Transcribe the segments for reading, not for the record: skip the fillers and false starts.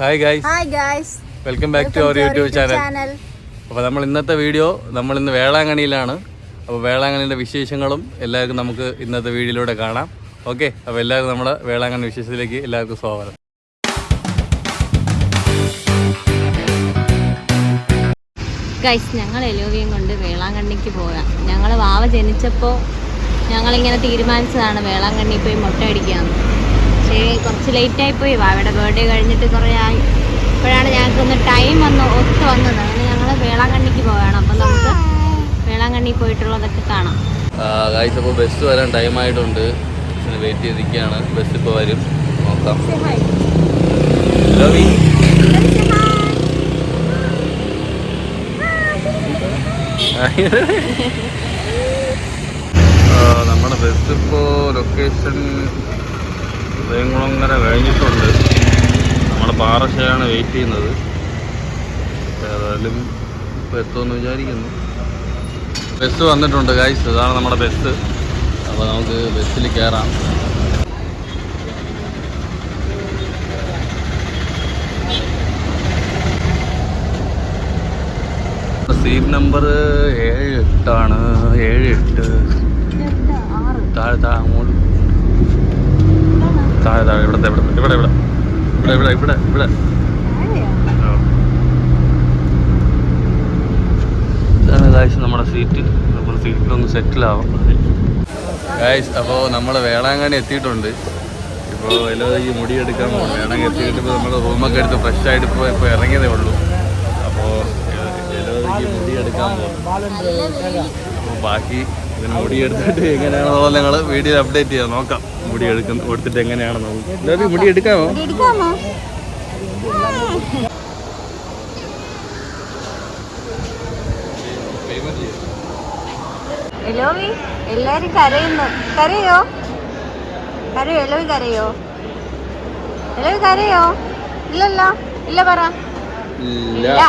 Hi guys welcome back to our YouTube channel. അപ്പോൾ നമ്മൾ ഇന്നത്തെ വീഡിയോ ഇന്ന് വേളാങ്കണ്ണിയിലാണ്. അപ്പോൾ വേളാങ്കണ്ണിയുടെ വിശേഷങ്ങളും എല്ലാവർക്കും നമുക്ക് ഇന്നത്തെ വീഡിയോയിലൂടെ കാണാം. ഓക്കെ, അപ്പോൾ എല്ലാവർക്കും നമ്മുടെ വേളാങ്കണ്ണി വിശേഷത്തിലേക്ക് എല്ലാവർക്കും സ്വാഗതം. ഗൈസ്, ഞങ്ങൾ എലോവിയും കൊണ്ട് വേളാങ്കണ്ണിക്ക് പോകാം. ഞങ്ങൾ വാവ ജനിച്ചപ്പോൾ ഞങ്ങളിങ്ങനെ തീരുമാനിച്ചതാണ് വേളാങ്കണ്ണി പോയി മുട്ട അടിക്കാമെന്ന്. പക്ഷേ കുറച്ച് ലേറ്റായിപ്പോയി, വാവയുടെ ബർത്ത്ഡേ കഴിഞ്ഞിട്ട് കുറേ ആയി. ഇപ്പോഴാണ് ഞങ്ങൾക്കൊന്ന് ടൈം ഒത്തു വന്നത്. അങ്ങനെ ഞങ്ങൾ വേളാങ്കണ്ണിക്ക് പോവുകയാണ്. അപ്പം നമുക്ക് വേളാങ്കണ്ണി പോയിട്ടുള്ളതൊക്കെ കാണാം. ഗൈസ്, അപ്പോൾ ബസ് വരാൻ ടൈമായിട്ടുണ്ട്. വെയിറ്റ് ചെയ്തിരിക്കുകയാണ്. ബസ് ഇപ്പോൾ വരും, നോക്കാം. നമ്മുടെ ബസ് ഇപ്പോൾ ലൊക്കേഷൻ വേങ്ങുളങ്ങര കഴിഞ്ഞിട്ടുണ്ട്. നമ്മുടെ പാറശയാണ് വെയിറ്റ് ചെയ്യുന്നത്. ഏതായാലും ഇപ്പോൾ എത്തുമെന്ന് വിചാരിക്കുന്നു. ബസ് വന്നിട്ടുണ്ട് ഗൈസ്, ഇതാണ് നമ്മുടെ ബസ്. അപ്പോൾ നമുക്ക് ബസ്സിൽ കയറാം. Seat number 78 78. താഴെ അങ്ങോട്ട് താഴെ ഇവിടെ ഇതാണ് ഗൈസ് നമ്മുടെ സീറ്റ്. നമ്മൾ സീറ്റിലൊന്ന് സെറ്റിലാവും ഗൈസ്. അപ്പോൾ നമ്മൾ വേളാങ്കണ്ണി എത്തിയിട്ടുണ്ട്. ഇപ്പോൾ ഈ മുടിയെടുക്കാൻ പോകും. വേളാങ്കണ്ണി എത്തിയിട്ട് ഇപ്പോൾ നമ്മൾ റൂമൊക്കെ എടുത്ത് ഫ്രഷ് ആയിട്ട് ഇപ്പോൾ ഇറങ്ങിയതേ ഉള്ളൂ. അപ്പോൾ മുടിയെടുക്കാൻ പോകും. അപ്പോൾ ബാക്കി ഇതിന് മുടിയെടുത്തിട്ട് എങ്ങനെയാണോ ഞങ്ങൾ വീഡിയോ അപ്ഡേറ്റ് ചെയ്യാം. നോക്കാം മുടി കൊടുത്തിട്ട് എങ്ങനെയാണെന്ന്. മുടി എടുക്കാമോ? എല്ലാരും കരയുന്നു. കരയോ? എലോവി കരയോ? ഇല്ലല്ലോ. ഇല്ല, പറ. ഇല്ല.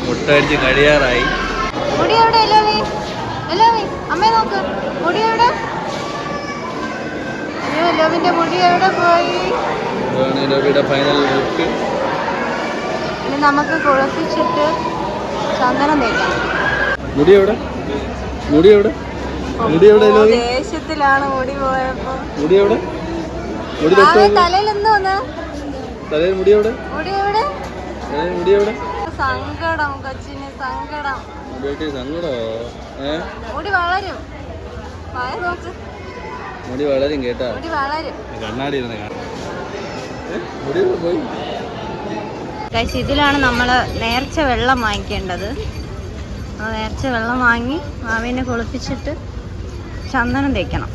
മുട്ട അടിച്ച് കഴിയാറായി. മുടി എവിടെ? എലോവി അമ്മേ നോക്ക്. മുടി എവിടെ? എലോവിന്റെ മുടി എവിടെ പോയി? എലോവിയുടെ ഫൈനൽ ലുക്ക്. ഇനി നമുക്ക് കുളിപ്പിച്ചിട്ട് ചന്ദനം തേക്കാം. മുടി എവിടെ? ദേശത്തിലാണ് മുടി പോയപ്പോ. മുടി എവിടെ? തലയിൽ എന്തോ തലയിൽ മുടി എവിടെ? സങ്കടം കൊച്ചിന്, സങ്കടം. മുടി വളരും. നോക്ക്, മുടി വളരും കേട്ടാ. മുടി വളരും. കണ്ണാടി പോയി. ഇതിലാണ് നമ്മള് നേർച്ച വെള്ളം വാങ്ങിക്കേണ്ടത്. നേർച്ച വെള്ളം വാങ്ങി മാവിനെ കുളിപ്പിച്ചിട്ട് ചന്ദനം തേക്കണം.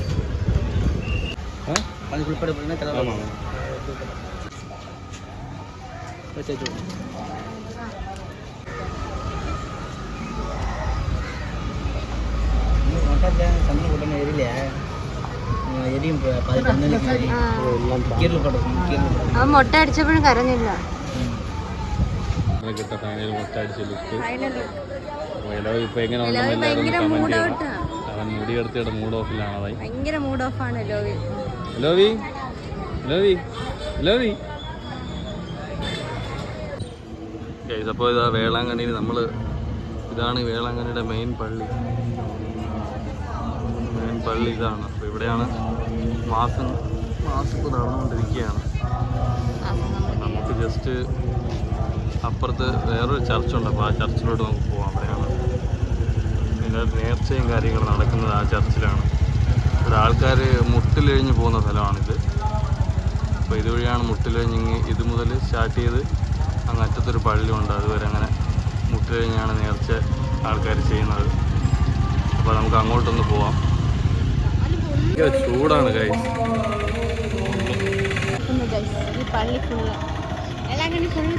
മുട്ട അടിച്ചപ്പോഴും കരഞ്ഞില്ല. അവൻ മുടിയെടുത്തിയുടെ മൂഡ് ഓഫിലാണ്. ഭയങ്കര മൂഡ് ഓഫാണ് എലോവി. അപ്പോൾ ഇതാ വേളാങ്കണ്ണിയിൽ ഇതാണ് വേളാങ്കണ്ണിയുടെ മെയിൻ പള്ളി ഇതാണ്. അപ്പോൾ ഇവിടെയാണ് മാസം നടന്നുകൊണ്ടിരിക്കുകയാണ്. നമുക്ക് ജസ്റ്റ് അപ്പുറത്ത് വേറൊരു ചർച്ചുണ്ട്. അപ്പോൾ ആ ചർച്ചിലോട്ട് നമുക്ക് പോകാം. അവിടെയാണ് നേർച്ചയും കാര്യങ്ങളും നടക്കുന്നത്. ആ ചർച്ചിലാണ്. ഇവിടെ ആൾക്കാർ മുട്ടിലെഴിഞ്ഞ് പോകുന്ന സ്ഥലമാണിത്. അപ്പോൾ ഇതുവഴിയാണ് മുട്ടിലെഴിഞ്ഞ് ഇത് മുതൽ സ്റ്റാർട്ട് ചെയ്ത് അങ്ങ് അറ്റത്തൊരു പള്ളിയുണ്ട്. അതുവരെ അങ്ങനെ മുട്ടിലെഴിഞ്ഞാണ് നേർച്ച ആൾക്കാർ ചെയ്യുന്നത്. അപ്പോൾ നമുക്ക് അങ്ങോട്ടൊന്ന് പോവാം. ചൂടാണ് ഗൈസ്. ഈ പള്ളി ഫുള്ള്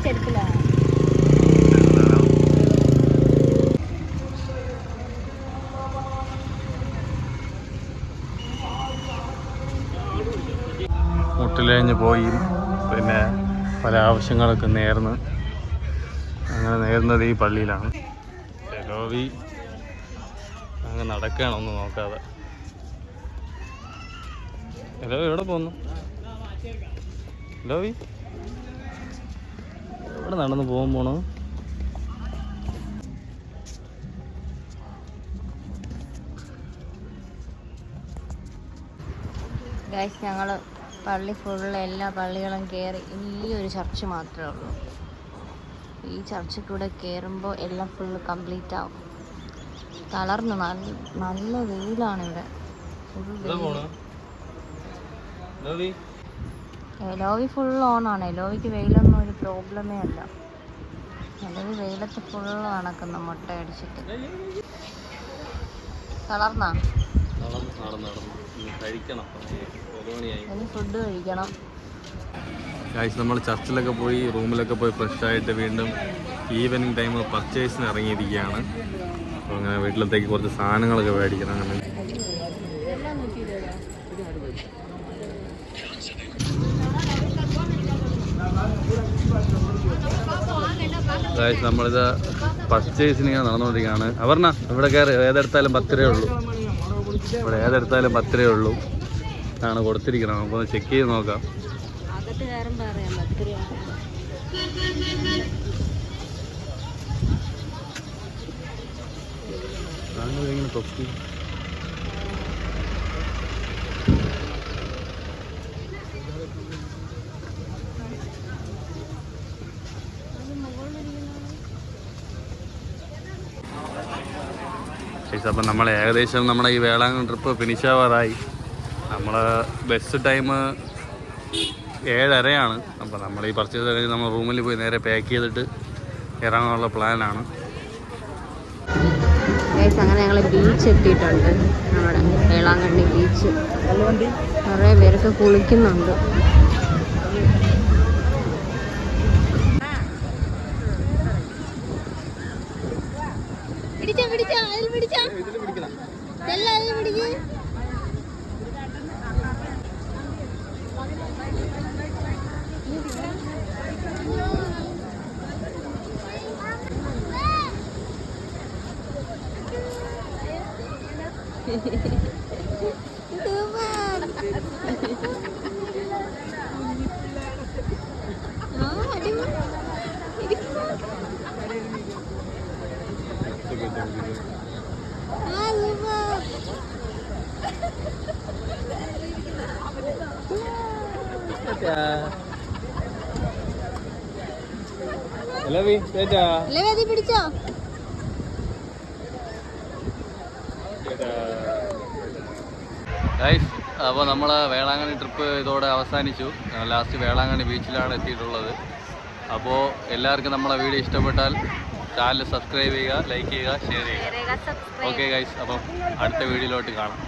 ചെറുപ്പിലാണ്. മുട്ടിലേഞ്ഞ് പോയി പിന്നെ പല ആവശ്യങ്ങളൊക്കെ നേർന്ന് അങ്ങനെ നേർന്നത് ഈ പള്ളിയിലാണ്. എലോവി അങ്ങ് നടക്കുകയാണൊന്നും നോക്കാതെ. എലോവി എവിടെ പോന്നു? എലോവി എവിടെ നടന്ന് പോണോ? ഗൈസ് ഞങ്ങൾ പള്ളി ഫുള്ള് എല്ലാ പള്ളികളും കയറി. ഈ ഒരു ചർച്ച് മാത്രമേ ഉള്ളൂ. ഈ ചർച്ചിൽ കൂടെ കയറുമ്പോൾ എല്ലാം ഫുള്ള് കംപ്ലീറ്റ് ആവും. തളർന്ന് നല്ല വെയിലാണ് ഇവിടെ. എലോവി ഫുൾ ഓണാണ്. എലോവിക്ക് വെയിലൊന്നും ഒരു പ്രോബ്ലമേ അല്ല. എലോവി വെയിലത്ത് ഫുള്ള് നടക്കുന്ന മുട്ട അടിച്ചിട്ട്. തളർന്നാ ഇനി ഫുഡ് കഴിക്കണം. നമ്മൾ ചർച്ചിലൊക്കെ പോയി റൂമിലൊക്കെ പോയി ഫ്രഷ് ആയിട്ട് വീണ്ടും ഈവനിങ് ടൈം പർച്ചേസിന് ഇറങ്ങിയിരിക്കുകയാണ്. അപ്പോൾ അങ്ങനെ വീട്ടിലത്തേക്ക് കുറച്ച് സാധനങ്ങളൊക്കെ മേടിക്കണം. അങ്ങനെ നമ്മളിത് പർച്ചേസിന് ഇങ്ങനെ നടന്നുകൊണ്ടിരിക്കുകയാണ്. അവർണ ഇവിടെ കയറി ഏതെടുത്താലും 10 രൂപയേ ഉള്ളൂ. ഇവിടെ ഏതെടുത്താലും 10 രൂപയേ ഉള്ളൂ ആണ് കൊടുത്തിരിക്കണം. നമുക്കൊന്ന് ചെക്ക് ചെയ്ത് നോക്കാം. ഇങ്ങനെ തൊപ്പി അപ്പം നമ്മൾ ഏകദേശം നമ്മുടെ ഈ വേളാങ്കണ്ണി ട്രിപ്പ് ഫിനിഷ് ആവാറായി. നമ്മളെ ബസ് ടൈം 7:30 അപ്പോൾ നമ്മൾ ഈ പർച്ചേസ് കഴിഞ്ഞ് നമ്മൾ റൂമിൽ പോയി നേരെ പാക്ക് ചെയ്തിട്ട് ഇറങ്ങാനുള്ള പ്ലാനാണ്. അങ്ങനെ ഞങ്ങൾ ബീച്ച് എത്തിയിട്ടുണ്ട്. നമ്മുടെ വേളാങ്കണ്ണി ബീച്ച്. കുറേ പേരൊക്കെ കുളിക്കുന്നുണ്ട്. പിടിച്ചോ? അപ്പോൾ നമ്മൾ വേളാങ്കണ്ണി ട്രിപ്പ് ഇതോടെ അവസാനിച്ചു. ലാസ്റ്റ് വേളാങ്കണ്ണി ബീച്ചിലാണ് എത്തിയിട്ടുള്ളത്. അപ്പോൾ എല്ലാവർക്കും നമ്മളെ വീഡിയോ ഇഷ്ടപ്പെട്ടാൽ ചാനൽ സബ്സ്ക്രൈബ് ചെയ്യുക, ലൈക്ക് ചെയ്യുക, ഷെയർ ചെയ്യുക. ഓക്കെ ഗൈസ്, അപ്പം അടുത്ത വീഡിയോയിലോട്ട് കാണാം.